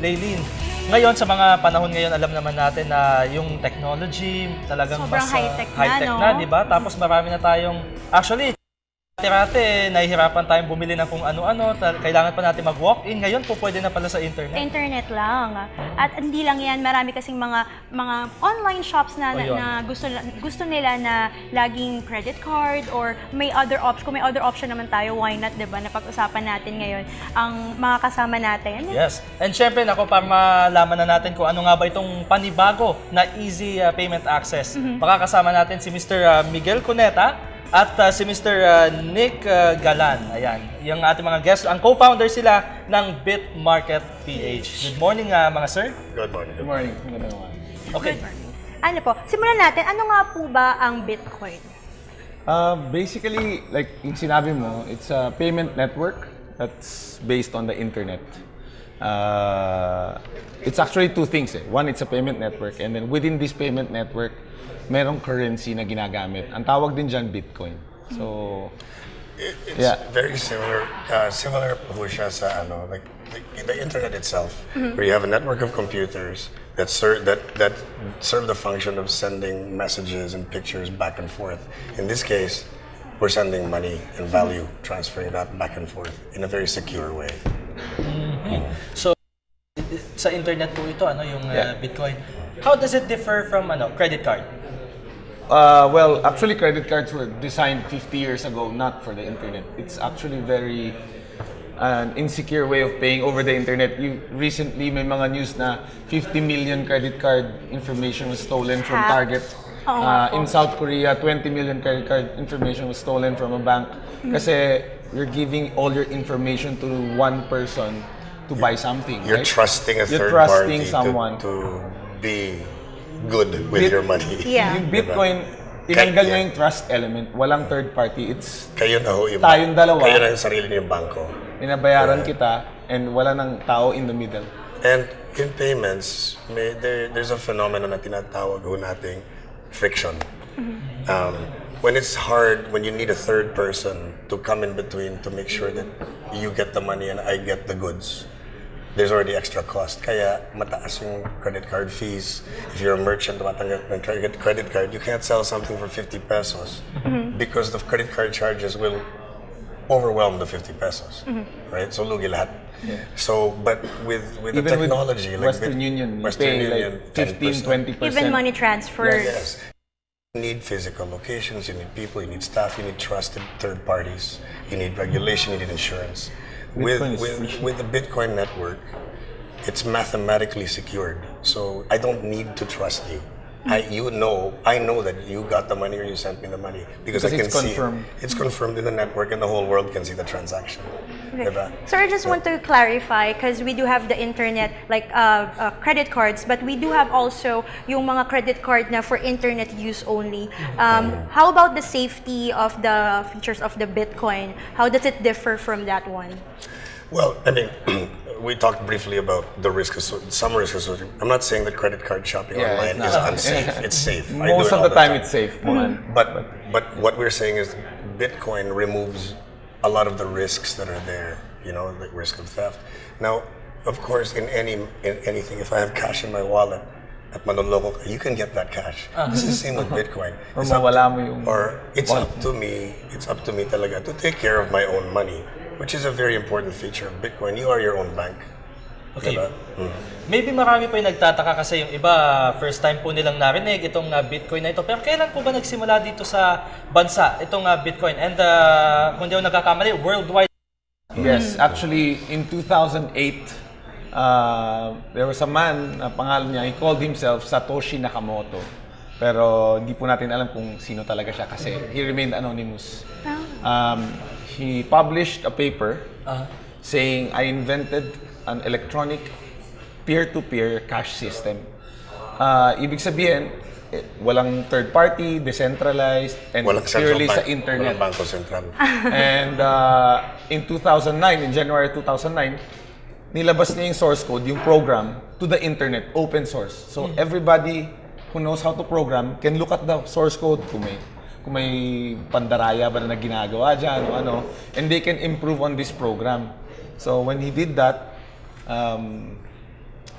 Laylene, ngayon sa mga panahon ngayon, alam naman natin na yung technology talagang sobrang mas high-tech na, di ba? Tapos marami na tayong, actually, dati nahihirapan tayong bumili ng kung ano-ano, kailangan pa natin mag-walk-in. Ngayon po pwede na pala sa internet. Internet lang. At hindi lang yan, marami kasing mga online shops na gusto nila na laging credit card or may other option. Kung may other option naman tayo, why not, diba? Napag-usapan natin ngayon ang mga kasama natin. Yes. And syempre, para malaman na natin kung ano nga ba itong panibago na easy payment access. Makakasama natin si Mr. Miguel Cuneta at si Mr. Nick Galan. Ayan, yung ating mga guests. Ang co-founder sila ng BitMarket PH. Good morning mga sir. Good morning. Good morning. Okay. Ano po, simulan natin. Ano nga po ba ang Bitcoin? Basically, like yung sinabi mo, it's a payment network that's based on the internet. It's actually two things. One, it's a payment network, and then within this payment network, merong currency na ginagamit. Ang tawag din dyan, Bitcoin. So, it's very similar. Similar po siya sa like the internet itself, where you have a network of computers that serve the function of sending messages and pictures back and forth. In this case, we're sending money and value, transferring that back and forth in a very secure way. So, sa internet po ito, yung Bitcoin. How does it differ from credit card? Well, actually, credit cards were designed 50 years ago, not for the internet. It's actually very an insecure way of paying over the internet. Recently, may mga news na 50 million credit card information was stolen from Target. In South Korea, 20 million credit card information was stolen from a bank. Kasi you're giving all your information to one person to buy something. You're right? trusting a third trusting party someone to be good with your money. Yeah. Yung Bitcoin, tinanggal niya yung trust element. Walang third party. It's kayo na ho, tayong dalawa. Kayo na yung sarili niyong bangko. Binabayaran kita and wala nang tao in the middle. And in payments, there's a phenomenon na tinatawag ho nating friction. When it's hard, when you need a third person to come in between to make sure that you get the money and I get the goods, there's already extra cost. Kaya mataas yung credit card fees. If you're a merchant, tumatanggap ng credit card, you can't sell something for 50 pesos because the credit card charges will overwhelm the 50 pesos. Right? So lugi lahat. Yeah. So, but with the Even technology, with like Western Union, you Western pay Union, like 15-20%. Even money transfers. Yes. You need physical locations, you need people, you need staff, you need trusted third parties, you need regulation, you need insurance. With the Bitcoin network, it's mathematically secured. So I don't need to trust you. I know that you got the money or you sent me the money because I can see it. It's confirmed in the network and the whole world can see the transaction. Okay. Diba? So I just want to clarify because we do have the internet like credit cards, but we do have also yung mga credit card na for internet use only. How about the safety of the features of the Bitcoin? How does it differ from that one? Well, I mean, we talked briefly about the risk, some risk associated. I'm not saying that credit card shopping online is unsafe. It's safe. Most of the time, it's safe. But what we're saying is Bitcoin removes a lot of the risks that are there. The risk of theft. Now, of course, in anything, if I have cash in my wallet at manloloko, you can get that cash. It's the same with Bitcoin. It's up to me. It's up to me talaga to take care of my own money, which is a very important feature of Bitcoin. You are your own bank. Okay. Diba? Maybe marami pa yung nagtataka kasi yung iba, first time po nilang narinig itong Bitcoin na ito. Pero kailan po ba nagsimula dito sa bansa itong Bitcoin? And kung di ako nagkakamali, worldwide? Yes, actually in 2008, there was a man, pangalan niya, he called himself Satoshi Nakamoto. Pero hindi po natin alam kung sino talaga siya kasi he remained anonymous. He published a paper saying, I invented an electronic peer-to-peer cash system. Ibig sabihin, walang third party, decentralized, and purely sa internet. Walang bangko sentral. And in 2009, in January 2009, nilabas niya yung source code, yung program, to the internet, open source. So everybody who knows how to program can look at the source code kung may pandaraya ba na ginagawa dyan o ano, and they can improve on this program. So when he did that,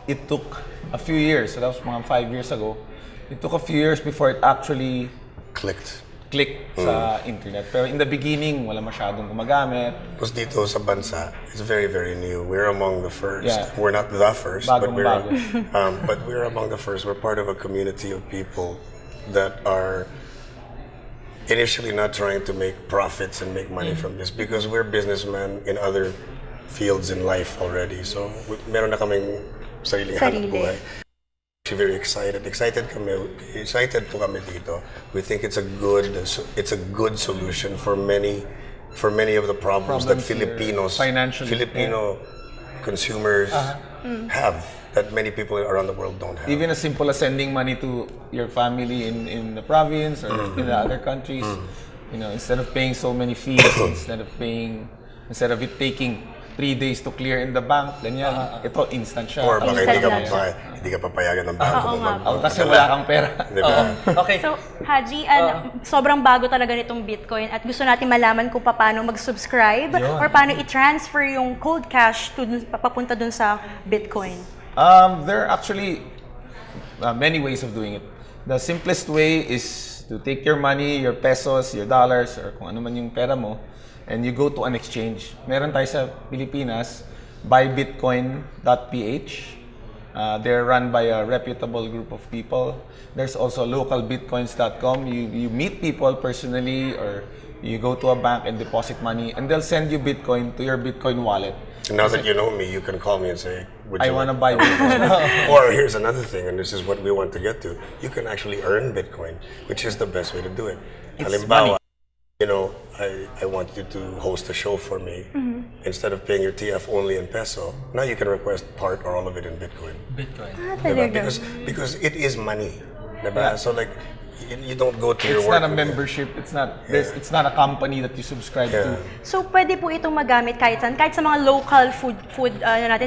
it took a few years. So that was mga 5 years ago. It took a few years before it actually Clicked. clicked sa internet. Pero in the beginning, wala masyadong gumagamit. Tapos dito sa bansa, it's very, very new. We're among the first. Yeah. We're not the first, but Bagong-bago. but we're among the first. We're part of a community of people that are initially not trying to make profits and make money from this because we're businessmen in other fields in life already. So meron na kaming sariling hanap buhay. Actually very excited. Excited po kami dito. We think it's a good solution for many of the problems that Filipino consumers have that many people around the world don't have. Even as simple as sending money to your family in the province or in the other countries, you know, instead of paying so many fees, instead of it taking 3 days to clear in the bank, ganyan. Ito, instant siya. Or baka Instant hindi ka papayagan ng banko mo. Kasi wala kang pera. Okay. So, Haji, sobrang bago talaga nitong Bitcoin at gusto natin malaman kung paano mag-subscribe or paano i-transfer yung cold cash papunta dun sa Bitcoin. There are actually many ways of doing it. The simplest way is to take your money, your pesos, your dollars, or kung ano man yung pera mo, and you go to an exchange. Meron tayo sa Pilipinas, buybitcoin.ph. They're run by a reputable group of people. There's also localbitcoins.com. You meet people personally or you go to a bank and deposit money and they'll send you Bitcoin to your Bitcoin wallet. Now that you know me, you can call me and say, I want to buy Bitcoin. Or here's another thing, and this is what we want to get to. You can actually earn Bitcoin, which is the best way to do it. Halimbawa, you know, I want you to host a show for me. Instead of paying your TF only in peso, now you can request part or all of it in Bitcoin. Diba? Because it is money. Diba? So like, you don't go to your work. It's not a membership. It's not a company that you subscribe to. So, pwede po itong magamit kahit saan, kahit sa mga local food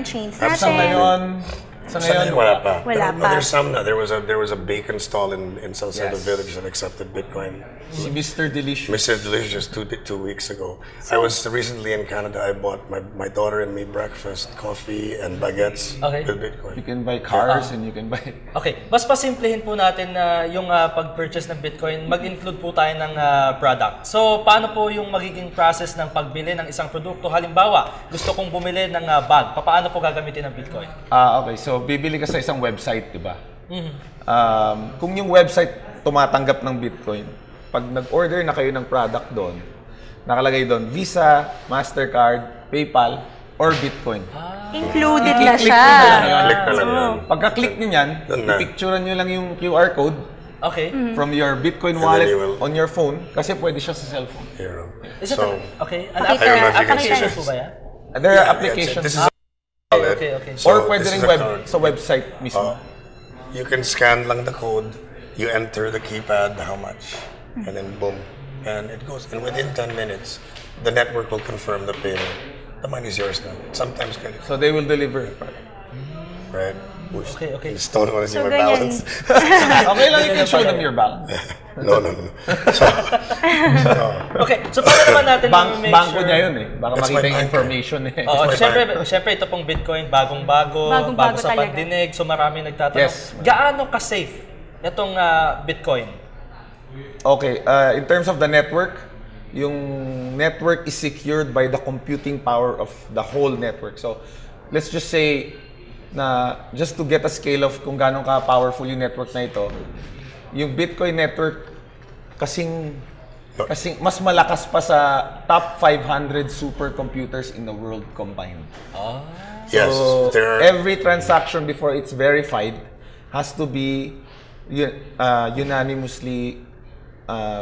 chains natin. Sa ngayon, wala pa. Wala No, pa. there's some na. There was a bacon stall in Salcedo Village that accepted Bitcoin. Si Mr. Delicious. Mr. Delicious 2 weeks ago. I was recently in Canada. I bought my daughter and me breakfast, coffee and baguettes with Bitcoin. You can buy cars and you can buy... Okay, mas pasimplihin po natin na yung pag-purchase ng Bitcoin, mag-include po tayo ng product. So, paano po yung magiging process ng pagbili ng isang produkto? Halimbawa, gusto kong bumili ng bag. Paano po gagamitin ng Bitcoin? Okay. So, bibili ka sa isang website, di ba? Kung yung website tumatanggap ng Bitcoin, pag nag-order na kayo ng product doon, nakalagay doon Visa, Mastercard, PayPal, or Bitcoin. Included na siya. Click na lang yan. Pagka-click nyo yan, picturean nyo lang yung QR code from your Bitcoin wallet on your phone kasi pwede siya sa cellphone. Is it okay? An I don't know if you can application see po ba yan? There are applications. This is a wallet. Okay. Or pwede rin sa website mismo. You can scan lang the code, you enter the keypad, how much, and then boom. And it goes, and within 10 minutes, the network will confirm the payment. The money's yours now. Sometimes credit. So they will deliver. Right? Okay. Just don't want to see my ganyan. balance. Okay lang, you can show them your balance. No. Okay, so paano naman natin make Bangko sure... niya yun eh. Baka That's makita my yung bank. information eh. Siyempre ito pong Bitcoin, bagong-bago, Bagong-bago bago sa talaga. pandinig, so marami nagtatanong. Yes. Gaano ka-safe itong Bitcoin? Okay, in terms of the network, yung network is secured by the computing power of the whole network. So, let's just say na just to get a scale of kung gaano ka powerful yung network na ito, yung Bitcoin network kasing mas malakas pa sa top 500 supercomputers in the world combined. Yes, So, there are, every transaction before it's verified has to be unanimously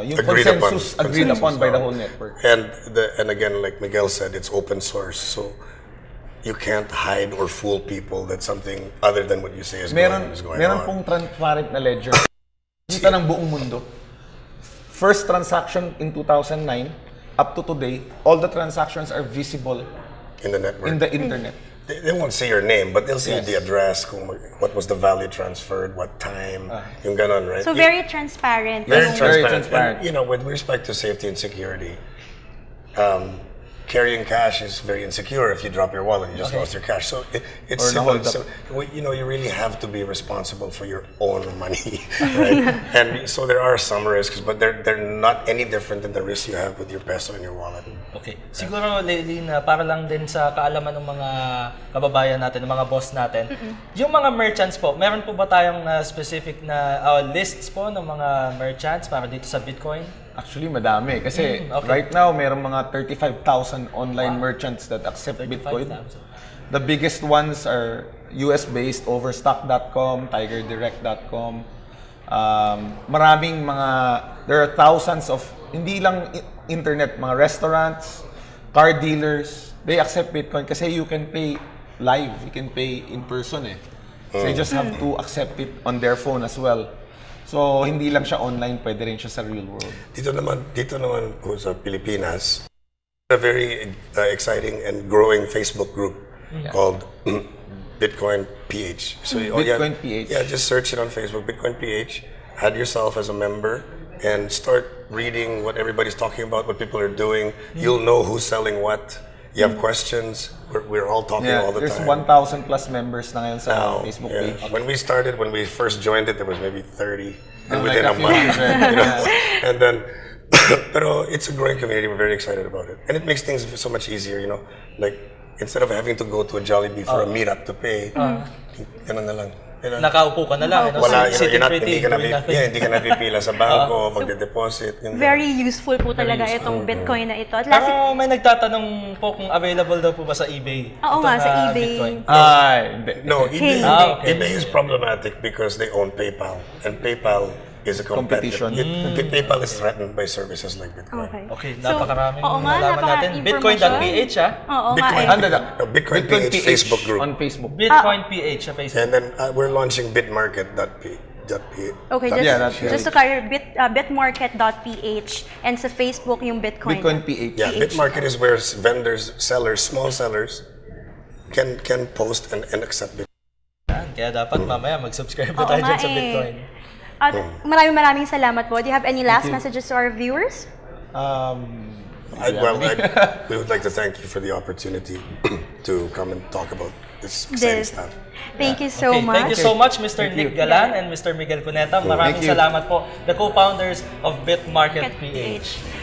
yung consensus agreed upon by the whole network. and again, like Miguel said, it's open source, so you can't hide or fool people that something other than what you say is going Meron on. pong transparent na ledger. Kita ng buong mundo. First transaction in 2009 up to today, all the transactions are visible In the network. in the internet. They won't see your name, but they'll see Yes. the address, what was the value transferred, what time, yung ganon, right? So, very transparent. Very yung- transparent. transparent. And, with respect to safety and security, carrying cash is very insecure. If you drop your wallet, you just lost your cash. So it's Or similar. hold up. You know, you really have to be responsible for your own money, right? And so there are some risks, but they're not any different than the risks you have with your peso in your wallet. Okay. Siguro, Leilin, para lang din sa kaalaman ng mga kababayan natin, ng mga boss natin, yung mga merchants po, meron po ba tayong specific na lists po ng mga merchants para dito sa Bitcoin? Actually, madami. Kasi okay. right now, mayroong mga 35,000 online merchants that accept Bitcoin. 35,000. The biggest ones are US-based, Overstock.com, TigerDirect.com. Maraming mga, there are thousands of, hindi lang internet, mga restaurants, car dealers, they accept Bitcoin kasi you can pay live, you can pay in person eh. So you just have to accept it on their phone as well. So, hindi lang siya online, pwede rin siya sa real world. Dito naman po sa Pilipinas, a very exciting and growing Facebook group called Bitcoin PH. So Bitcoin PH. Yeah, just search it on Facebook, Bitcoin PH. Add yourself as a member and start reading what everybody's talking about, what people are doing. You'll know who's selling what. You have questions. We're all talking all the there's time. 1,000 plus members na ngayon sa Now, Facebook yeah. page. When we first joined it, there was maybe 30, and Like within a a few month, hundred, you know, and then, pero it's a growing community. We're very excited about it, and it makes things so much easier. You know, like instead of having to go to a Jollibee for a meetup to pay, ganun na lang. You know? Nakaupo ka na lang. Wala, Sitting hindi ka na doing nothing. hindi ka na pipila sa bangko, magde-deposit. yun Very useful po talaga itong Bitcoin na ito. At last, Pero may nagtatanong po kung available daw po ba sa eBay. Oo nga, sa eBay. Bitcoin. Ay, hindi. No, eBay, okay. eBay is problematic because they own PayPal, and PayPal is a competition. Competition. PayPal is threatened by services like Bitcoin. Okay. Okay, napakaraming oo nga, nalaman natin. Bitcoin.ph Oo nga Bitcoin, eh. Bitcoin PH Facebook group. on Facebook. Bitcoin PH sa Facebook. And then we're launching bitmarket.ph. Okay, that's just to clarify, bitmarket.ph and sa Facebook yung Bitcoin. Bitcoin PH. Yeah, Bitmarket is where vendors, sellers, small sellers can post and accept Bitcoin. Kaya dapat mamaya mag-subscribe na Oo tayo nga dyan sa eh. Bitcoin. At maraming salamat po. Do you have any last messages to our viewers? We would like to thank you for the opportunity to come and talk about this exciting stuff. Thank you so Okay, much. thank you so much, Mr. Nick Galan and Mr. Miguel Cuneta. Maraming Thank you. salamat po, the co-founders of Bitmarket PH.